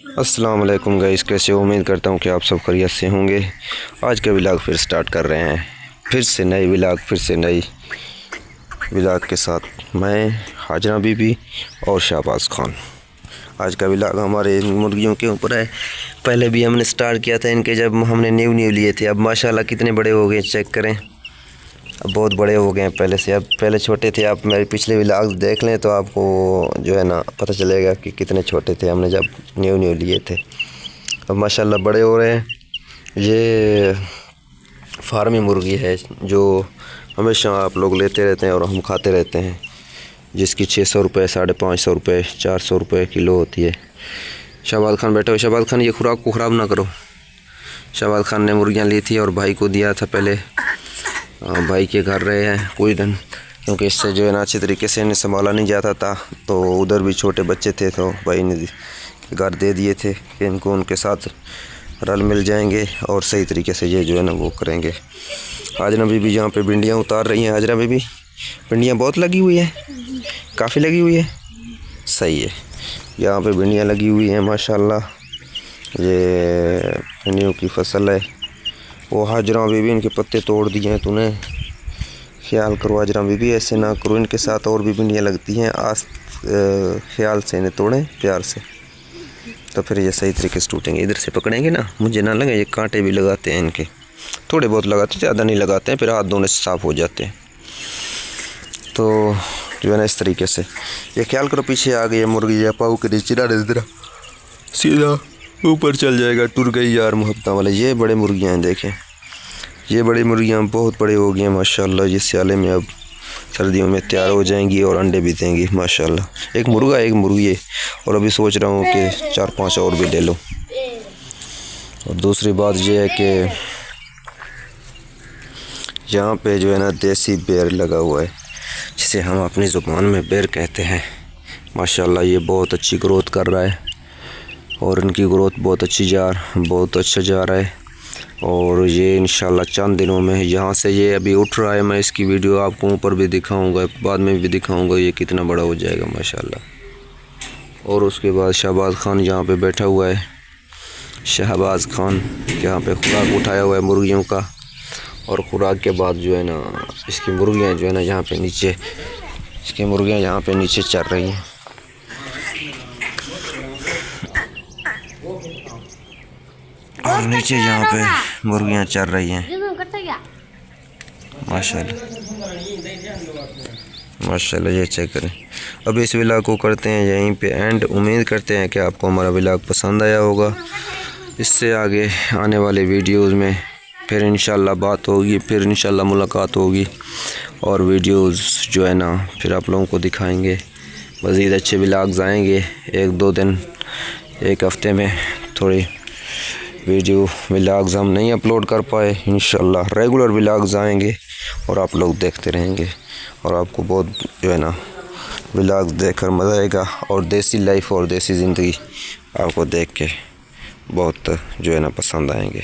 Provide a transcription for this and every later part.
अस्सलाम वालेकुम गाइस, कैसे हो? उम्मीद करता हूँ कि आप सब खैरियत से होंगे। आज का व्लॉग फिर स्टार्ट कर रहे हैं, फिर से नई व्लॉग, फिर से नई व्लॉग के साथ मैं हाजरा बीबी और शहबाज खान। आज का व्लॉग हमारे मुर्गियों के ऊपर है। पहले भी हमने स्टार्ट किया था इनके, जब हमने न्यू लिए थे। अब माशाल्लाह कितने बड़े हो गए, चेक करें। अब बहुत बड़े हो गए हैं पहले से। अब पहले छोटे थे। आप मेरे पिछले व्लॉग देख लें तो आपको जो है ना पता चलेगा कि कितने छोटे थे हमने जब न्यू लिए थे। अब माशाल्लाह बड़े हो रहे हैं। ये फार्मी मुर्गी है जो हमेशा आप लोग लेते रहते हैं और हम खाते रहते हैं, जिसकी 600 रुपये, 550 रुपये, 400 रुपये किलो होती है। शहबाज खान बैठे हो। शहबाज खान, ये खुराक को ख़राब ना करो। शहबाज खान ने मुर्गियाँ ली थी और भाई को दिया था पहले। भाई के घर रहे हैं कोई दिन, क्योंकि इससे जो है ना अच्छी तरीके से इन्हें संभाला नहीं जाता था। तो उधर भी छोटे बच्चे थे तो भाई ने घर दे दिए थे कि इनको उनके साथ रल मिल जाएंगे और सही तरीके से ये जो है ना वो करेंगे। हाजरा बीबी यहाँ पे भिंडियाँ उतार रही हैं। हाजरा बीबी, भिंडियाँ बहुत लगी हुई है, काफ़ी लगी हुई है। सही है, यहाँ पे भिंडियाँ लगी हुई हैं माशाल्लाह। ये भिंडियों की फसल है। वो हाजरा बीबी, इनके पत्ते तोड़ दिए हैं तूने, ख्याल करो हाजरा बीबी, ऐसे ना करो। इनके साथ और भी भिंडियाँ लगती हैं, ख्याल से इन्हें तोड़ें प्यार से, तो फिर ये सही तरीके से टूटेंगे। इधर से पकड़ेंगे ना, मुझे ना लगे ये कांटे भी लगाते हैं इनके, थोड़े बहुत लगाते हैं, ज़्यादा नहीं लगाते हैं, फिर हाथ धोने से साफ़ हो जाते हैं। तो जो है ना इस तरीके से ये ख्याल करो। पीछे आ गई है मुर्गी, या पाऊ के नीचे ना सीधा ऊपर चल जाएगा। टूट गई यार मोहब्बत वाले। ये बड़े मुर्गियाँ हैं, देखें ये बड़ी मुर्गियाँ बहुत बड़ी हो गई हैं माशाल्लाह। ये स्याले में अब सर्दियों में तैयार हो जाएंगी और अंडे भी देंगी माशाल्लाह। एक मुर्गा एक मुर्गी है, और अभी सोच रहा हूँ कि 4-5 और भी ले लूँ। और दूसरी बात ये है कि यहाँ पे जो है ना देसी बेर लगा हुआ है, जिसे हम अपनी ज़ुबान में बेर कहते हैं। माशाल्लाह ये बहुत अच्छी ग्रोथ कर रहा है और इनकी ग्रोथ बहुत अच्छा जा रहा है। और ये इंशाल्लाह चंद दिनों में यहाँ से ये अभी उठ रहा है। मैं इसकी वीडियो आपको ऊपर भी दिखाऊंगा, बाद में भी दिखाऊंगा ये कितना बड़ा हो जाएगा माशाल्लाह। और उसके बाद शहबाज खान यहाँ पे बैठा हुआ है। शहबाज खान यहाँ पे खुराक उठाया हुआ है मुर्गियों का, और खुराक के बाद जो है ना इसकी मुर्गियाँ जो है ना यहाँ पे नीचे, इसकी मुर्गियाँ यहाँ पे नीचे चर रही हैं। और नीचे यहाँ पे मुर्गियाँ चर रही हैं माशाल्लाह। ये चेक करें। अब इस व्लॉग को करते हैं यहीं पे एंड। उम्मीद करते हैं कि आपको हमारा व्लॉग पसंद आया होगा। इससे आगे आने वाले वीडियोस में फिर इंशाल्लाह बात होगी, फिर इंशाल्लाह मुलाकात होगी, और वीडियोस जो है ना फिर आप लोगों को दिखाएंगे। मज़ीद अच्छे व्लॉग्स आएंगे। 1-2 दिन, एक हफ़्ते में थोड़ी वीडियो व्लॉग्स हम नहीं अपलोड कर पाए, इंशाल्लाह रेगुलर व्लॉग्स आएंगे और आप लोग देखते रहेंगे। और आपको बहुत जो है ना व्लॉग्स देखकर मज़ा आएगा, और देसी लाइफ और देसी ज़िंदगी आपको देख के बहुत जो है ना पसंद आएंगे।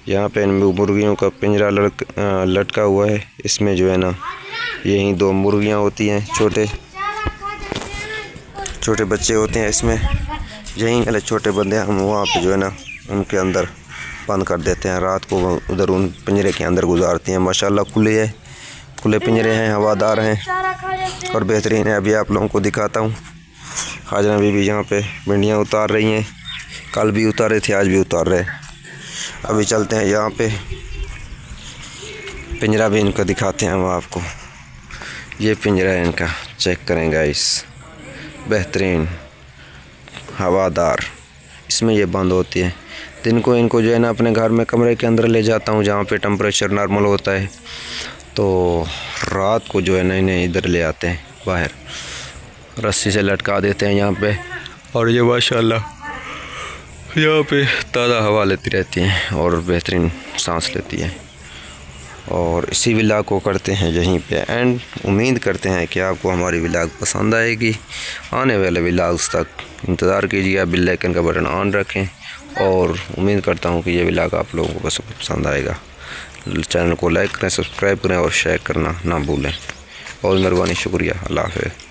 यहाँ पे इन मुर्गियों का पिंजरा लटका हुआ है। इसमें जो है ना यही 2 मुर्गियाँ होती हैं, छोटे बच्चे होते हैं इसमें। यहीं वाले छोटे बंदे हम वहाँ पे जो है ना उनके अंदर बंद कर देते हैं, रात को उधर उन पिंजरे के अंदर गुजारती हैं। माशाल्लाह खुले पिंजरे हैं, हवादार हैं और बेहतरीन है। अभी आप लोगों को दिखाता हूँ। हाजरा बीबी यहाँ पे भिंडियाँ उतार रही हैं, कल भी उतार रहे थे, आज भी उतार रहे हैं। अभी चलते हैं यहाँ पे, पिंजरा भी इनका दिखाते हैं हम आपको। ये पिंजरा है इनका, चेक करें गाइस, बेहतरीन हवादार। इसमें ये बंद होती है। दिन को इनको जो है ना अपने घर में कमरे के अंदर ले जाता हूँ जहाँ पे टेम्परेचर नॉर्मल होता है, तो रात को जो है ना इन्हें इधर ले आते हैं बाहर, रस्सी से लटका देते हैं यहाँ पे। और ये माशाल्लाह यहाँ पे ताज़ा हवा लेती रहती हैं और बेहतरीन सांस लेती हैं। और इसी व्लॉग को करते हैं यहीं पे एंड। उम्मीद करते हैं कि आपको हमारी व्लॉग पसंद आएगी। आने वाले व्लॉग्स तक इंतज़ार कीजिए, बेल आइकन का बटन ऑन रखें, और उम्मीद करता हूँ कि ये व्लॉग आप लोगों को पसंद आएगा। चैनल को लाइक करें, सब्सक्राइब करें और शेयर करना ना भूलें। बहुत मेहरबानी, शुक्रिया। अल्लाह हाफ़िज़।